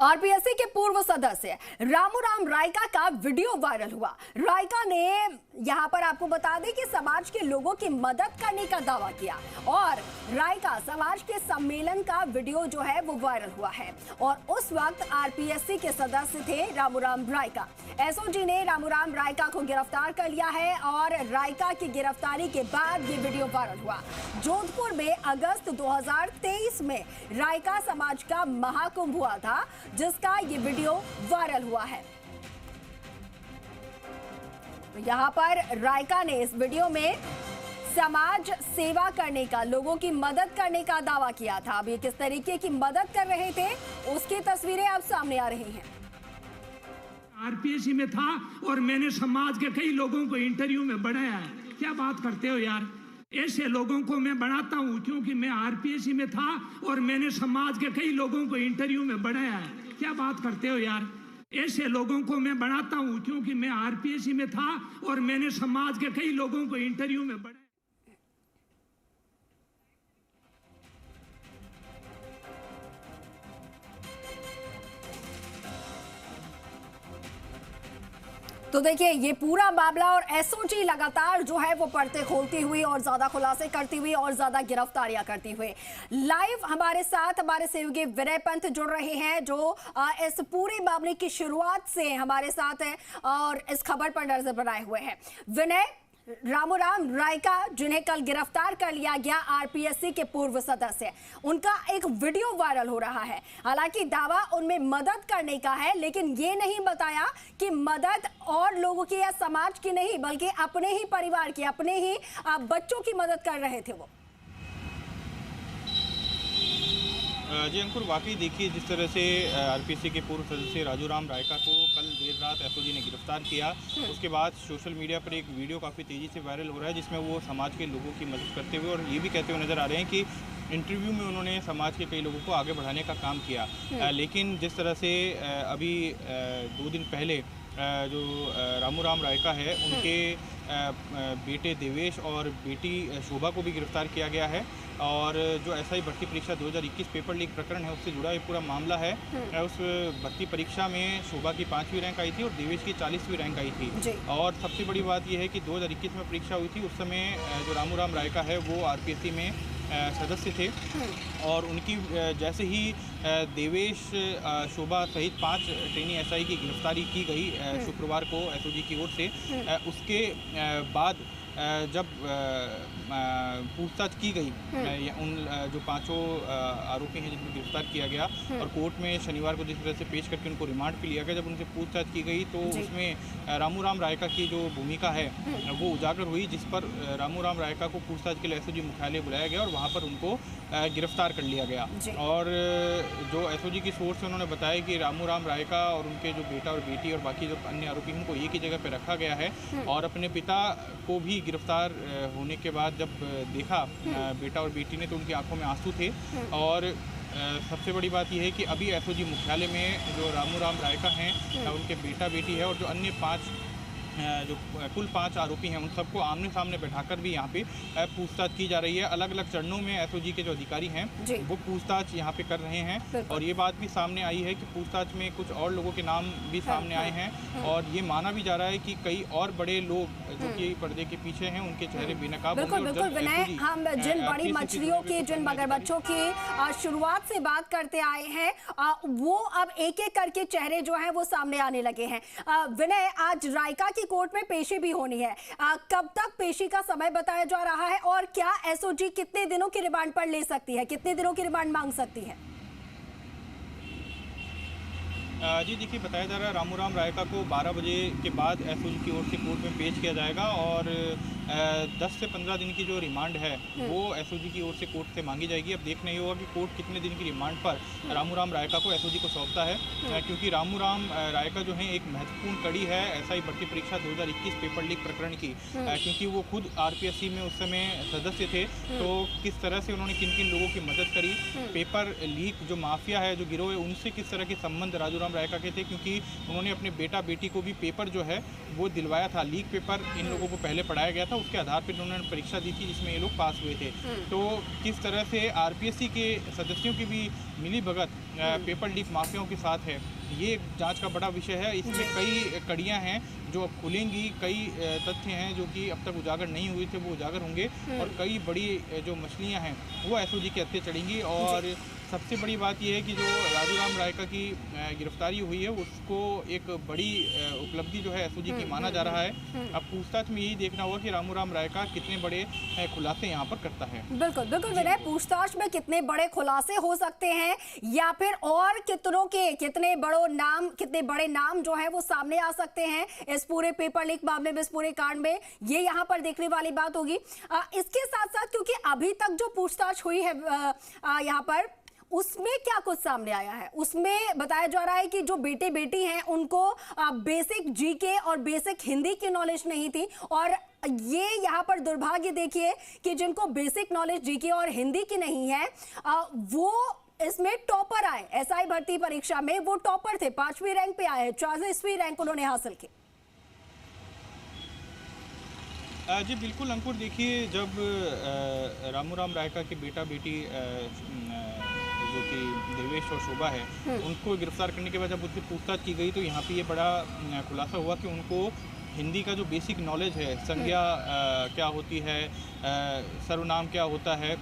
RPSC के पूर्व सदस्य रामूराम रायका का वीडियो वायरल हुआ। रायका ने यहां पर आपको बता दें कि समाज के लोगों की मदद करने का दावा किया और रायका समाज के सम्मेलन का वीडियो जो है वो वायरल हुआ है और उस वक्त आरपीएससी के सदस्य थे रामूराम रायका। एसओजी ने रामूराम रायका को गिरफ्तार कर लिया है और रायका की गिरफ्तारी के बाद ये वीडियो वायरल हुआ। जोधपुर में अगस्त 2023 में रायका समाज का महाकुंभ हुआ था जिसका ये वीडियो वायरल हुआ है। यहां पर रायका ने इस वीडियो में समाज सेवा करने का, लोगों की मदद करने का दावा किया था। अब ये किस तरीके की मदद कर रहे थे उसकी तस्वीरें अब सामने आ रही हैं। आरपीएससी में था और मैंने समाज के कई लोगों को इंटरव्यू में बनाया है। क्या बात करते हो यार, ऐसे लोगों को मैं बनाता हूं क्योंकि मैं आरपीएससी में था और मैंने समाज के कई लोगों को इंटरव्यू में बनाया है। क्या बात करते हो यार, ऐसे लोगों को मैं बनाता हूं क्योंकि मैं आरपीएससी में था और मैंने समाज के कई लोगों को इंटरव्यू में बनाया। तो देखिए ये पूरा मामला और एसओजी लगातार जो है वो पर्दे खोलती हुई और ज्यादा खुलासे करती हुई और ज्यादा गिरफ्तारियां करती हुई। लाइव हमारे साथ हमारे सहयोगी विनय पंत जुड़ रहे हैं जो इस पूरे मामले की शुरुआत से हमारे साथ है और इस खबर पर नजर बनाए हुए हैं। विनय, रामूराम रायका जिन्हें कल गिरफ्तार कर लिया गया, आरपीएससी के पूर्व सदस्य, उनका एक वीडियो वायरल हो रहा है। हालांकि दावा उनमें मदद करने का है, लेकिन ये नहीं बताया कि मदद और लोगों की या समाज की नहीं बल्कि अपने ही परिवार की, अपने ही बच्चों की मदद कर रहे थे वो। जी अंकुर, वाकई देखिए जिस तरह से आरपीएससी के पूर्व सदस्य राजूराम रायका को कल देर रात एसओजी ने गिरफ्तार किया, उसके बाद सोशल मीडिया पर एक वीडियो काफ़ी तेज़ी से वायरल हो रहा है जिसमें वो समाज के लोगों की मदद करते हुए और ये भी कहते हुए नज़र आ रहे हैं कि इंटरव्यू में उन्होंने समाज के कई लोगों को आगे बढ़ाने का काम किया। लेकिन जिस तरह से अभी 2 दिन पहले जो रामूराम रायका है उनके बेटे देवेश और बेटी शोभा को भी गिरफ्तार किया गया है और जो एसआई भर्ती परीक्षा 2021 पेपर लीक प्रकरण है उससे जुड़ा ये पूरा मामला है। उस भर्ती परीक्षा में शोभा की 5वीं रैंक आई थी और देवेश की 40वीं रैंक आई थी और सबसे बड़ी बात यह है कि 2021 में परीक्षा हुई थी। उस समय जो रामूराम रायका है वो आरपीएससी में सदस्य थे और उनकी जैसे ही देवेश, शोभा सहित 5 ट्रेनी एसआई की गिरफ्तारी की गई शुक्रवार को एसओजी की ओर से, उसके बाद जब पूछताछ की गई उन जो 5 आरोपी हैं जिनको गिरफ्तार किया गया और कोर्ट में शनिवार को जिस तरह से पेश करके उनको रिमांड पे लिया गया, जब उनसे पूछताछ की गई तो उसमें रामूराम रायका की जो भूमिका है वो उजागर हुई, जिस पर रामूराम रायका को पूछताछ के लिए एसओजी मुख्यालय बुलाया गया और वहाँ पर उनको गिरफ्तार कर लिया गया। और जो एसओजी की सोर्स से उन्होंने बताया कि रामूराम रायका और उनके जो बेटा और बेटी और बाकी जो अन्य आरोपी उनको एक ही जगह पर रखा गया है और अपने पिता को भी गिरफ्तार होने के बाद जब देखा बेटा और बेटी ने तो उनकी आंखों में आंसू थे। और सबसे बड़ी बात यह है कि अभी एसओजी मुख्यालय में जो रामूराम रायका हैं, उनके बेटा बेटी है और जो अन्य 5 जो कुल 5 आरोपी हैं उन सबको आमने सामने बैठाकर भी यहाँ पे पूछताछ की जा रही है। अलग अलग चरणों में एसओजी के जो अधिकारी हैं वो पूछताछ यहाँ पे कर रहे हैं और ये बात भी सामने आई है कि पूछताछ में कुछ और लोगों के नाम भी सामने आए हैं और ये माना भी जा रहा है कि कई और बड़े लोग जो कि पर्दे के पीछे हैं उनके चेहरे बेनकाब होंगे। बिल्कुल विनय, हम जिन बड़ी मछलियों की, जिन मगरमच्छों की शुरुआत से बात करते आए हैं वो अब एक एक करके चेहरे जो हैं वो सामने आने लगे हैं। विनय, आज रायका की कोर्ट में पेशी भी होनी है, कब तक पेशी का समय बताया जा रहा है और क्या एसओजी कितने दिनों की रिमांड पर ले सकती है, कितने दिनों की रिमांड मांग सकती है? जी देखिए, बताया जा रहा है रामूराम रायका को 12 बजे के बाद एसओजी की ओर से कोर्ट में पेश किया जाएगा और 10 से 15 दिन की जो रिमांड है वो एसओजी की ओर से कोर्ट से मांगी जाएगी। अब देखना ही होगा कि कोर्ट कितने दिन की रिमांड पर रामूराम रायका को एसओजी को सौंपता है, क्योंकि रामूराम रायका जो है एक महत्वपूर्ण कड़ी है एसआई भर्ती परीक्षा 2021 पेपर लीक प्रकरण की, क्योंकि वो खुद आरपीएससी में उस समय सदस्य थे। तो किस तरह से उन्होंने किन किन लोगों की मदद करी, पेपर लीक जो माफिया है, जो गिरोह है, उनसे किस तरह के संबंध राजूराम रायका के थे, क्योंकि उन्होंने अपने बेटा बेटी को भी पेपर जो है वो दिलवाया था। लीक पेपर इन लोगों को पहले पढ़ाया गया था उसके आधार पर उन्होंने परीक्षा दी थी जिसमें ये लोग पास हुए थे। तो किस तरह से आरपीएससी के सदस्यों की भी मिली भगत पेपर लीक माफियाओं के साथ है, ये जांच का बड़ा विषय है। इसमें कई कड़ियां हैं जो अब खुलेंगी, कई तथ्य हैं जो कि अब तक उजागर नहीं हुए थे वो उजागर होंगे, और कई बड़ी जो मछलियां हैं वो एसओजी के हत्थे चढ़ेंगी। और सबसे बड़ी बात यह है कि जो राजू राम रायका की गिरफ्तारी हुई है उसको एक बड़ी उपलब्धि जो है एसओजी की माना जा रहा है। अब पूछताछ में यही देखना होगा कि रामू राम रायका कितने बड़े खुलासे यहाँ पर करता है। बिल्कुल बिल्कुल विनय, पूछताछ में कितने बड़े खुलासे हो सकते हैं या फिर और कितने बड़े नाम जो है वो सामने आ सकते हैं इस पूरे पेपर लीक मामले में, इस पूरे कांड में, ये यहाँ पर देखने वाली बात होगी। इसके साथ साथ क्योंकि अभी तक जो पूछताछ हुई है यहाँ पर, उसमें क्या कुछ सामने आया है? उसमें बताया जा रहा है कि जो बेटे बेटी हैं उनको बेसिक जीके और बेसिक हिंदी की नॉलेज नहीं थी, और ये यहाँ पर दुर्भाग्य देखिए कि जिनको बेसिक नॉलेज जीके और हिंदी की नहीं है वो इसमें टॉपर आए। एसआई भर्ती परीक्षा में वो टॉपर थे, 5वीं रैंक पे आए हैं, 40वीं रैंक उन्होंने हासिल की। जी बिल्कुल अंकुर, देखिए जब रामू राम रायका के बेटा बेटी जो कि देवेश और शोभा है उनको गिरफ्तार करने के बाद जब उनकी पूछताछ की गई तो यहाँ पे ये बड़ा खुलासा हुआ कि उनको हिंदी का जो बेसिक नॉलेज है, संज्ञा क्या होती है, सर्वनाम क्या होता है,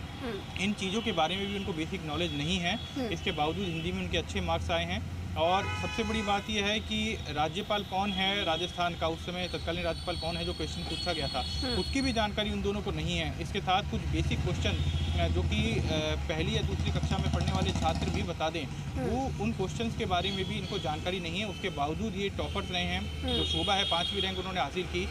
इन चीज़ों के बारे में भी उनको बेसिक नॉलेज नहीं है। इसके बावजूद हिंदी में उनके अच्छे मार्क्स आए हैं। और सबसे बड़ी बात यह है कि राज्यपाल कौन है राजस्थान का, उस समय तत्कालीन राज्यपाल कौन है जो क्वेश्चन पूछा गया था, उसकी भी जानकारी उन दोनों को नहीं है। इसके साथ कुछ बेसिक क्वेश्चन जो कि पहली या दूसरी कक्षा में पढ़ने वाले छात्र भी बता दें, वो उन क्वेश्चंस के बारे में भी इनको जानकारी नहीं है। उसके बावजूद ये टॉपर्स रहे हैं। जो शोभा है 5वीं रैंक उन्होंने हासिल की।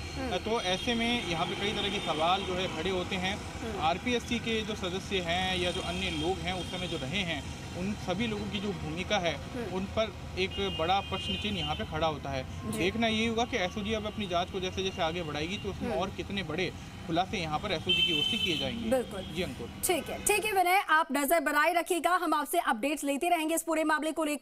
तो ऐसे में यहाँ पे कई तरह के सवाल जो है खड़े होते हैं। आरपीएससी के जो सदस्य हैं या जो अन्य लोग हैं उस समय जो रहे हैं, उन सभी लोगों की जो भूमिका है उन पर एक बड़ा प्रश्न चिन्ह यहाँ पे खड़ा होता है। देखना ये होगा कि एसओजी अब अपनी जांच को जैसे जैसे आगे बढ़ाएगी तो उसमें और कितने बड़े खुलासे यहाँ पर एसओजी की ओर से किए जाएंगे। बिल्कुल जी अंकुर, ठीक है विनय, आप नजर बनाए रखिएगा, हम आपसे अपडेट्स लेते रहेंगे इस पूरे मामले को लेकर।